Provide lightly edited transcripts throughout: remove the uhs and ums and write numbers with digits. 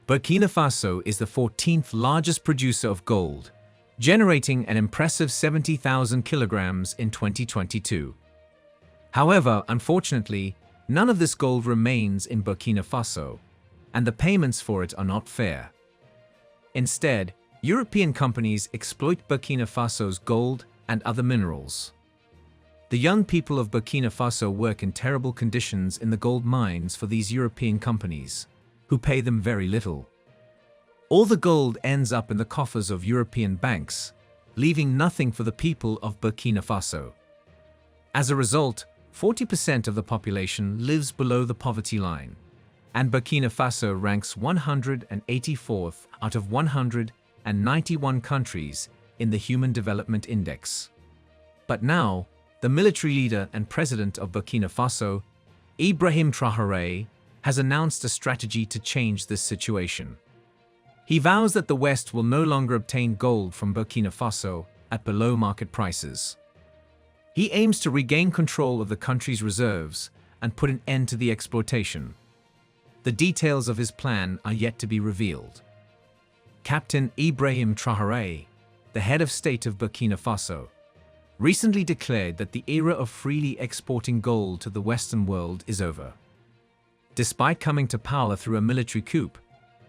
Burkina Faso is the 14th largest producer of gold, generating an impressive 70,000 kilograms in 2022. However, unfortunately, none of this gold remains in Burkina Faso, and the payments for it are not fair. Instead, European companies exploit Burkina Faso's gold and other minerals. The young people of Burkina Faso work in terrible conditions in the gold mines for these European companies, who pay them very little. All the gold ends up in the coffers of European banks, leaving nothing for the people of Burkina Faso. As a result, 40% of the population lives below the poverty line, and Burkina Faso ranks 184th out of 191 countries in the Human Development Index. But now, the military leader and president of Burkina Faso, Ibrahim Traore, has announced a strategy to change this situation. He vows that the West will no longer obtain gold from Burkina Faso at below-market prices. He aims to regain control of the country's reserves and put an end to the exploitation. The details of his plan are yet to be revealed. Captain Ibrahim Traore, the head of state of Burkina Faso, recently declared that the era of freely exporting gold to the Western world is over. Despite coming to power through a military coup,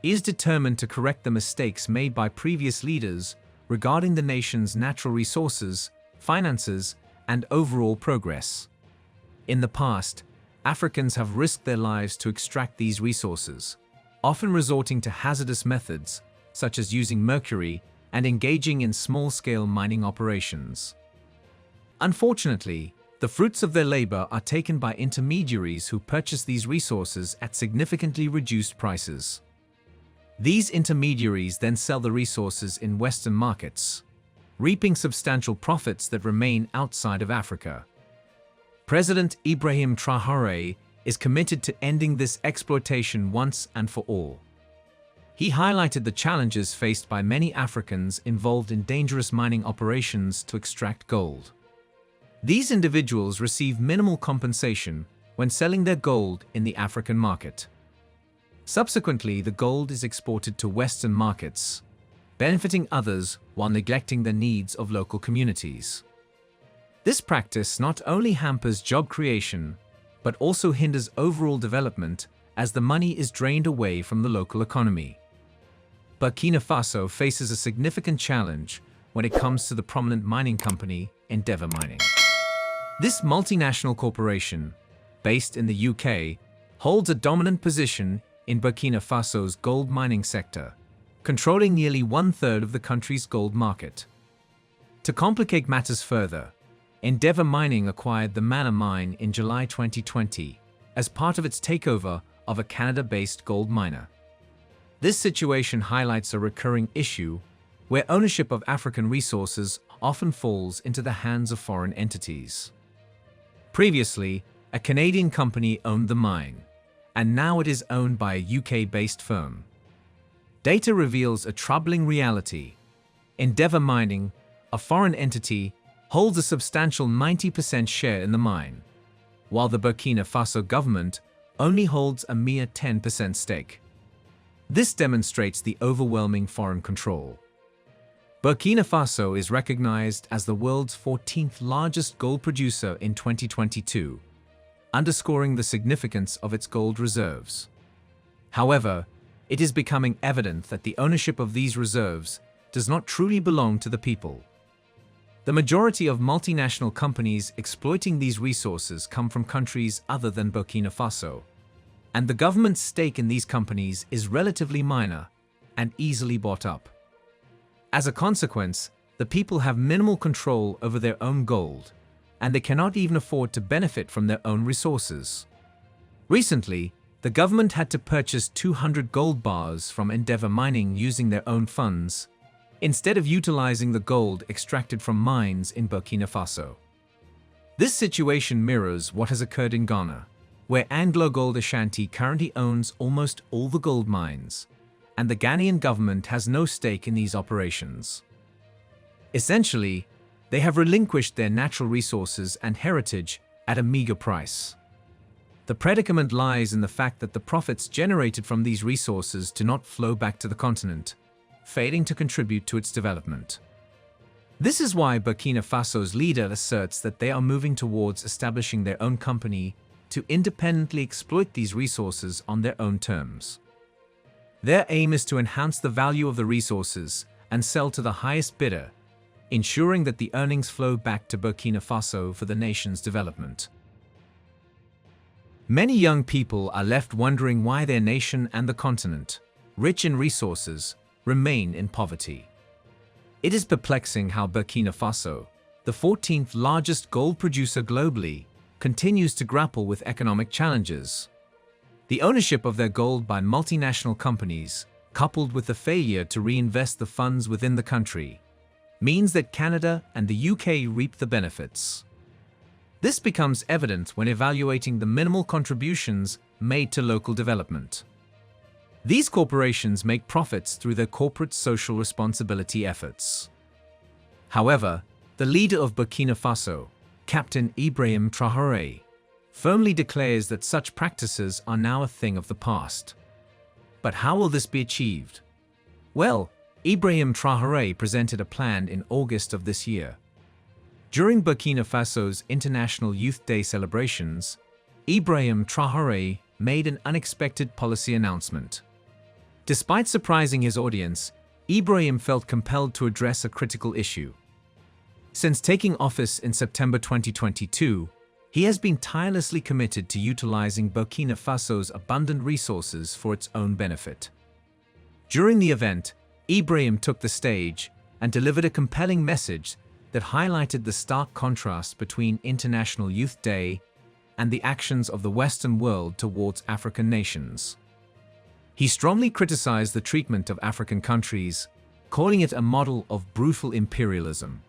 he is determined to correct the mistakes made by previous leaders regarding the nation's natural resources, finances, and overall progress. In the past, Africans have risked their lives to extract these resources, often resorting to hazardous methods such as using mercury and engaging in small-scale mining operations. Unfortunately, the fruits of their labor are taken by intermediaries who purchase these resources at significantly reduced prices. These intermediaries then sell the resources in Western markets, reaping substantial profits that remain outside of Africa. President Ibrahim Traore is committed to ending this exploitation once and for all. He highlighted the challenges faced by many Africans involved in dangerous mining operations to extract gold. These individuals receive minimal compensation when selling their gold in the African market. Subsequently, the gold is exported to Western markets, benefiting others while neglecting the needs of local communities. This practice not only hampers job creation, but also hinders overall development as the money is drained away from the local economy. Burkina Faso faces a significant challenge when it comes to the prominent mining company Endeavour Mining. This multinational corporation, based in the UK, holds a dominant position in Burkina Faso's gold mining sector, controlling nearly one-third of the country's gold market. To complicate matters further, Endeavour Mining acquired the Mana mine in July 2020 as part of its takeover of a Canada-based gold miner. This situation highlights a recurring issue where ownership of African resources often falls into the hands of foreign entities. Previously, a Canadian company owned the mine, and now it is owned by a UK-based firm. Data reveals a troubling reality. Endeavour Mining, a foreign entity, holds a substantial 90% share in the mine, while the Burkina Faso government only holds a mere 10% stake. This demonstrates the overwhelming foreign control. Burkina Faso is recognized as the world's 14th largest gold producer in 2022, underscoring the significance of its gold reserves. However, it is becoming evident that the ownership of these reserves does not truly belong to the people. The majority of multinational companies exploiting these resources come from countries other than Burkina Faso, and the government's stake in these companies is relatively minor and easily bought up. As a consequence, the people have minimal control over their own gold, and they cannot even afford to benefit from their own resources. Recently, the government had to purchase 200 gold bars from Endeavour Mining using their own funds, instead of utilizing the gold extracted from mines in Burkina Faso. This situation mirrors what has occurred in Ghana, where AngloGold Ashanti currently owns almost all the gold mines, and the Ghanaian government has no stake in these operations. Essentially, they have relinquished their natural resources and heritage at a meager price. The predicament lies in the fact that the profits generated from these resources do not flow back to the continent, failing to contribute to its development. This is why Burkina Faso's leader asserts that they are moving towards establishing their own company to independently exploit these resources on their own terms. Their aim is to enhance the value of the resources and sell to the highest bidder, ensuring that the earnings flow back to Burkina Faso for the nation's development. Many young people are left wondering why their nation and the continent, rich in resources, remain in poverty. It is perplexing how Burkina Faso, the 14th largest gold producer globally, continues to grapple with economic challenges. The ownership of their gold by multinational companies, coupled with the failure to reinvest the funds within the country, means that Canada and the UK reap the benefits. This becomes evident when evaluating the minimal contributions made to local development. These corporations make profits through their corporate social responsibility efforts. However, the leader of Burkina Faso, Captain Ibrahim Traore, firmly declares that such practices are now a thing of the past. But how will this be achieved? Well, Ibrahim Traore presented a plan in August of this year. During Burkina Faso's International Youth Day celebrations, Ibrahim Traore made an unexpected policy announcement. Despite surprising his audience, Ibrahim felt compelled to address a critical issue. Since taking office in September 2022, he has been tirelessly committed to utilizing Burkina Faso's abundant resources for its own benefit. During the event, Ibrahim took the stage and delivered a compelling message that highlighted the stark contrast between International Youth Day and the actions of the Western world towards African nations. He strongly criticized the treatment of African countries, calling it a model of brutal imperialism.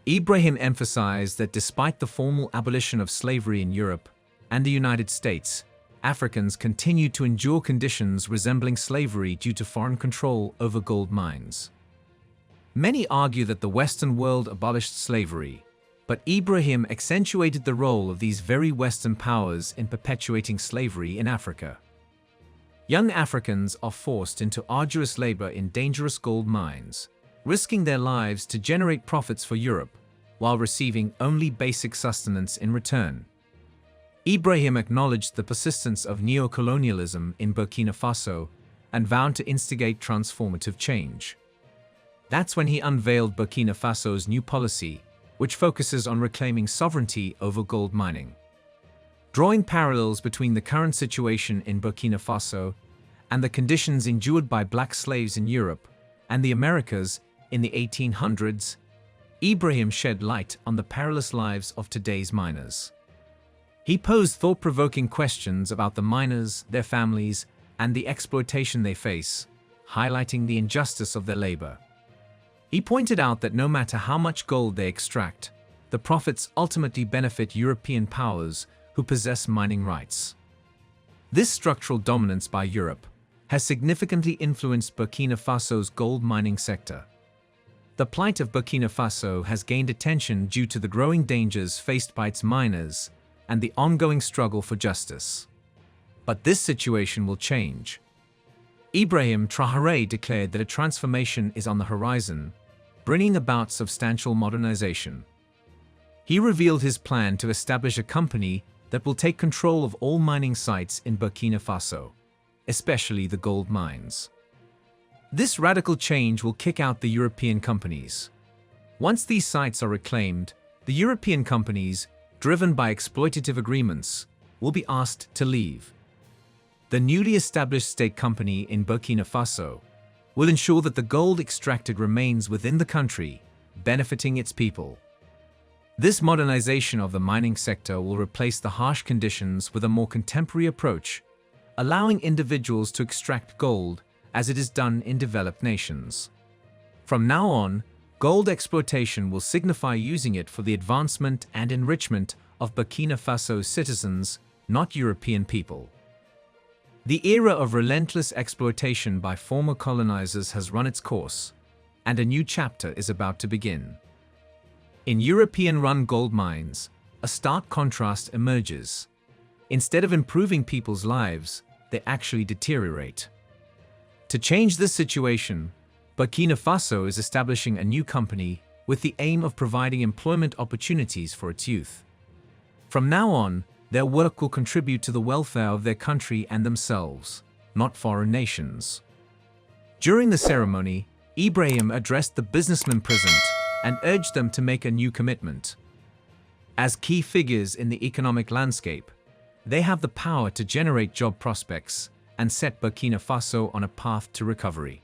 Ibrahim emphasized that despite the formal abolition of slavery in Europe and the United States, Africans continued to endure conditions resembling slavery due to foreign control over gold mines. Many argue that the Western world abolished slavery, but Ibrahim accentuated the role of these very Western powers in perpetuating slavery in Africa. Young Africans are forced into arduous labor in dangerous gold mines, risking their lives to generate profits for Europe, while receiving only basic sustenance in return. Ibrahim acknowledged the persistence of neocolonialism in Burkina Faso and vowed to instigate transformative change. That's when he unveiled Burkina Faso's new policy, which focuses on reclaiming sovereignty over gold mining. Drawing parallels between the current situation in Burkina Faso and the conditions endured by black slaves in Europe and the Americas in the 1800s, Ibrahim shed light on the perilous lives of today's miners. He posed thought-provoking questions about the miners, their families, and the exploitation they face, highlighting the injustice of their labor. He pointed out that no matter how much gold they extract, the profits ultimately benefit European powers who possess mining rights. This structural dominance by Europe has significantly influenced Burkina Faso's gold mining sector. The plight of Burkina Faso has gained attention due to the growing dangers faced by its miners and the ongoing struggle for justice. But this situation will change. Ibrahim Traore declared that a transformation is on the horizon, bringing about substantial modernization. He revealed his plan to establish a company that will take control of all mining sites in Burkina Faso, especially the gold mines. This radical change will kick out the European companies. Once these sites are reclaimed, the European companies, driven by exploitative agreements, will be asked to leave. The newly established state company in Burkina Faso will ensure that the gold extracted remains within the country, benefiting its people. This modernization of the mining sector will replace the harsh conditions with a more contemporary approach, allowing individuals to extract gold as it is done in developed nations. From now on, gold exploitation will signify using it for the advancement and enrichment of Burkina Faso's citizens, not European people. The era of relentless exploitation by former colonizers has run its course, and a new chapter is about to begin. In European-run gold mines, a stark contrast emerges. Instead of improving people's lives, they actually deteriorate. To change this situation, Burkina Faso is establishing a new company with the aim of providing employment opportunities for its youth. From now on, their work will contribute to the welfare of their country and themselves, not foreign nations. During the ceremony, Ibrahim addressed the businessmen present and urged them to make a new commitment. As key figures in the economic landscape, they have the power to generate job prospects and set Burkina Faso on a path to recovery.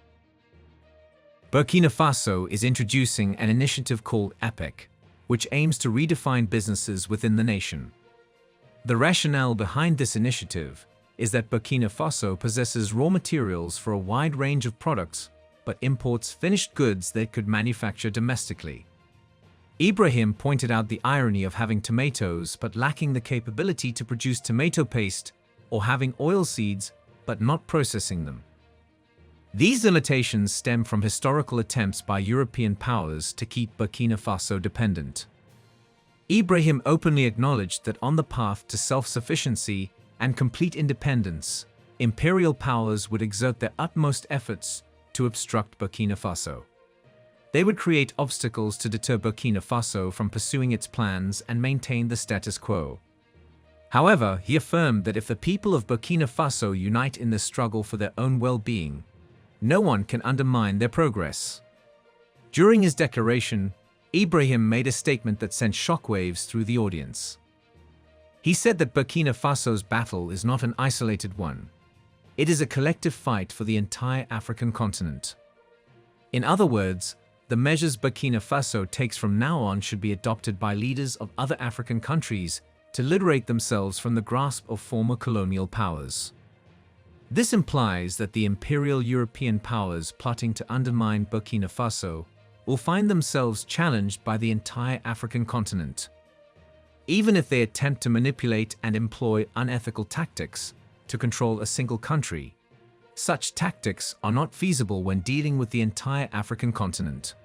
Burkina Faso is introducing an initiative called EPIC, which aims to redefine businesses within the nation. The rationale behind this initiative is that Burkina Faso possesses raw materials for a wide range of products, but imports finished goods they could manufacture domestically. Ibrahim pointed out the irony of having tomatoes but lacking the capability to produce tomato paste, or having oilseeds but not processing them. These limitations stem from historical attempts by European powers to keep Burkina Faso dependent. Ibrahim openly acknowledged that on the path to self-sufficiency and complete independence, imperial powers would exert their utmost efforts to obstruct Burkina Faso. They would create obstacles to deter Burkina Faso from pursuing its plans and maintain the status quo. However, he affirmed that if the people of Burkina Faso unite in the struggle for their own well-being, no one can undermine their progress. During his declaration, Ibrahim made a statement that sent shockwaves through the audience. He said that Burkina Faso's battle is not an isolated one. It is a collective fight for the entire African continent. In other words, the measures Burkina Faso takes from now on should be adopted by leaders of other African countries to liberate themselves from the grasp of former colonial powers. This implies that the imperial European powers plotting to undermine Burkina Faso will find themselves challenged by the entire African continent. Even if they attempt to manipulate and employ unethical tactics to control a single country, such tactics are not feasible when dealing with the entire African continent.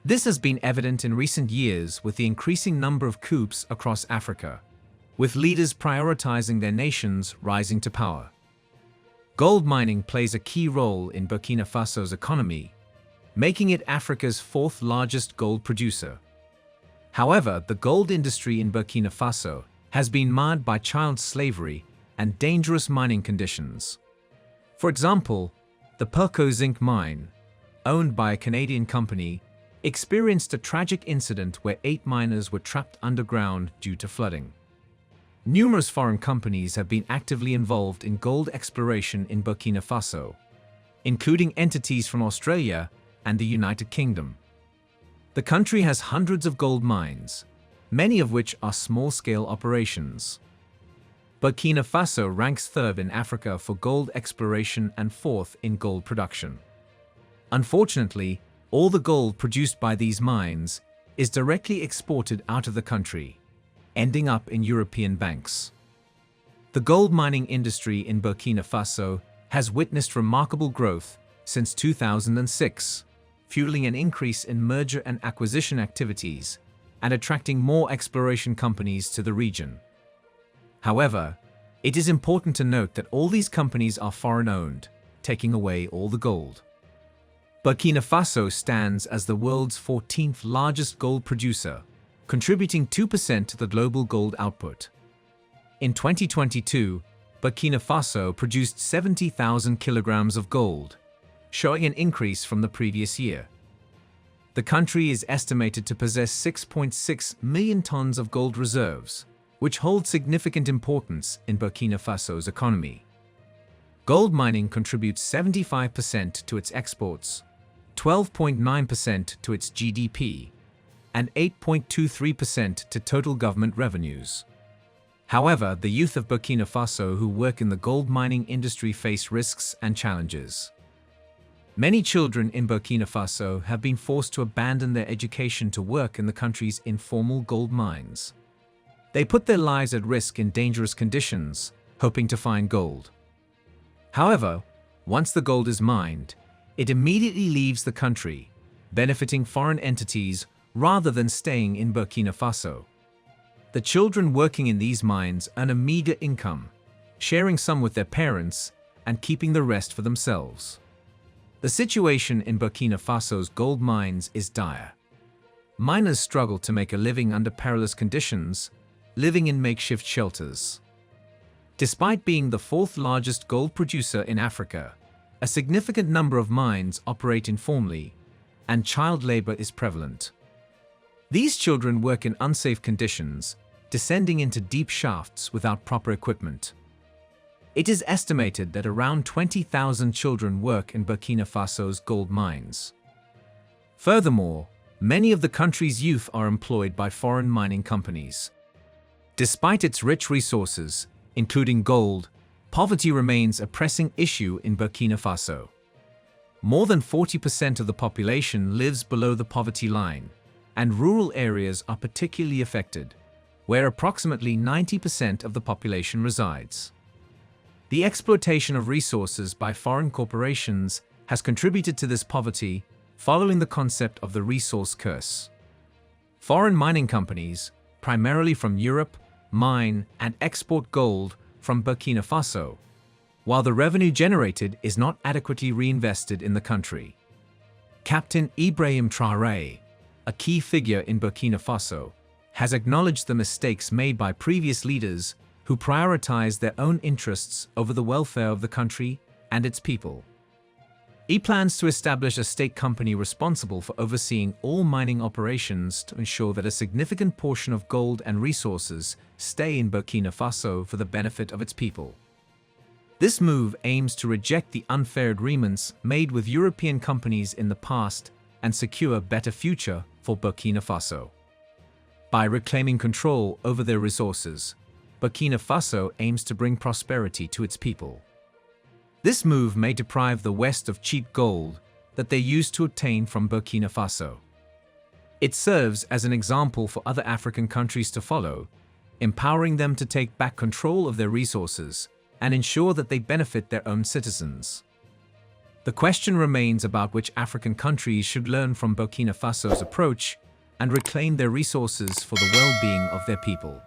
This has been evident in recent years with the increasing number of coups across Africa, with leaders prioritizing their nations rising to power. Gold mining plays a key role in Burkina Faso's economy, making it Africa's fourth largest gold producer. However, the gold industry in Burkina Faso has been marred by child slavery and dangerous mining conditions. For example, the Perco zinc mine, owned by a Canadian company, experienced a tragic incident where 8 miners were trapped underground due to flooding. Numerous foreign companies have been actively involved in gold exploration in Burkina Faso, including entities from Australia and the United Kingdom. The country has hundreds of gold mines, many of which are small-scale operations. Burkina Faso ranks third in Africa for gold exploration and fourth in gold production. Unfortunately, all the gold produced by these mines is directly exported out of the country, ending up in European banks. The gold mining industry in Burkina Faso has witnessed remarkable growth since 2006, fueling an increase in merger and acquisition activities and attracting more exploration companies to the region. However, it is important to note that all these companies are foreign-owned, taking away all the gold. Burkina Faso stands as the world's 14th largest gold producer, contributing 2% to the global gold output. In 2022, Burkina Faso produced 70,000 kilograms of gold, showing an increase from the previous year. The country is estimated to possess 6.6 million tons of gold reserves, which hold significant importance in Burkina Faso's economy. Gold mining contributes 75% to its exports, 12.9% to its GDP, and 8.23% to total government revenues. However, the youth of Burkina Faso who work in the gold mining industry face risks and challenges. Many children in Burkina Faso have been forced to abandon their education to work in the country's informal gold mines. They put their lives at risk in dangerous conditions, hoping to find gold. However, once the gold is mined, it immediately leaves the country, benefiting foreign entities rather than staying in Burkina Faso. The children working in these mines earn a meager income, sharing some with their parents and keeping the rest for themselves. The situation in Burkina Faso's gold mines is dire. Miners struggle to make a living under perilous conditions, living in makeshift shelters. Despite being the fourth largest gold producer in Africa, a significant number of mines operate informally, and child labor is prevalent. These children work in unsafe conditions, descending into deep shafts without proper equipment. It is estimated that around 20,000 children work in Burkina Faso's gold mines. Furthermore, many of the country's youth are employed by foreign mining companies. Despite its rich resources, including gold, poverty remains a pressing issue in Burkina Faso. More than 40% of the population lives below the poverty line, and rural areas are particularly affected, where approximately 90% of the population resides. The exploitation of resources by foreign corporations has contributed to this poverty, following the concept of the resource curse. Foreign mining companies, primarily from Europe, mine and export gold from Burkina Faso, while the revenue generated is not adequately reinvested in the country. Captain Ibrahim Traore, a key figure in Burkina Faso, has acknowledged the mistakes made by previous leaders who prioritized their own interests over the welfare of the country and its people. He plans to establish a state company responsible for overseeing all mining operations to ensure that a significant portion of gold and resources stay in Burkina Faso for the benefit of its people. This move aims to reject the unfair agreements made with European companies in the past and secure a better future for Burkina Faso. By reclaiming control over their resources, Burkina Faso aims to bring prosperity to its people. This move may deprive the West of cheap gold that they used to obtain from Burkina Faso. It serves as an example for other African countries to follow, empowering them to take back control of their resources and ensure that they benefit their own citizens. The question remains about which African countries should learn from Burkina Faso's approach and reclaim their resources for the well-being of their people.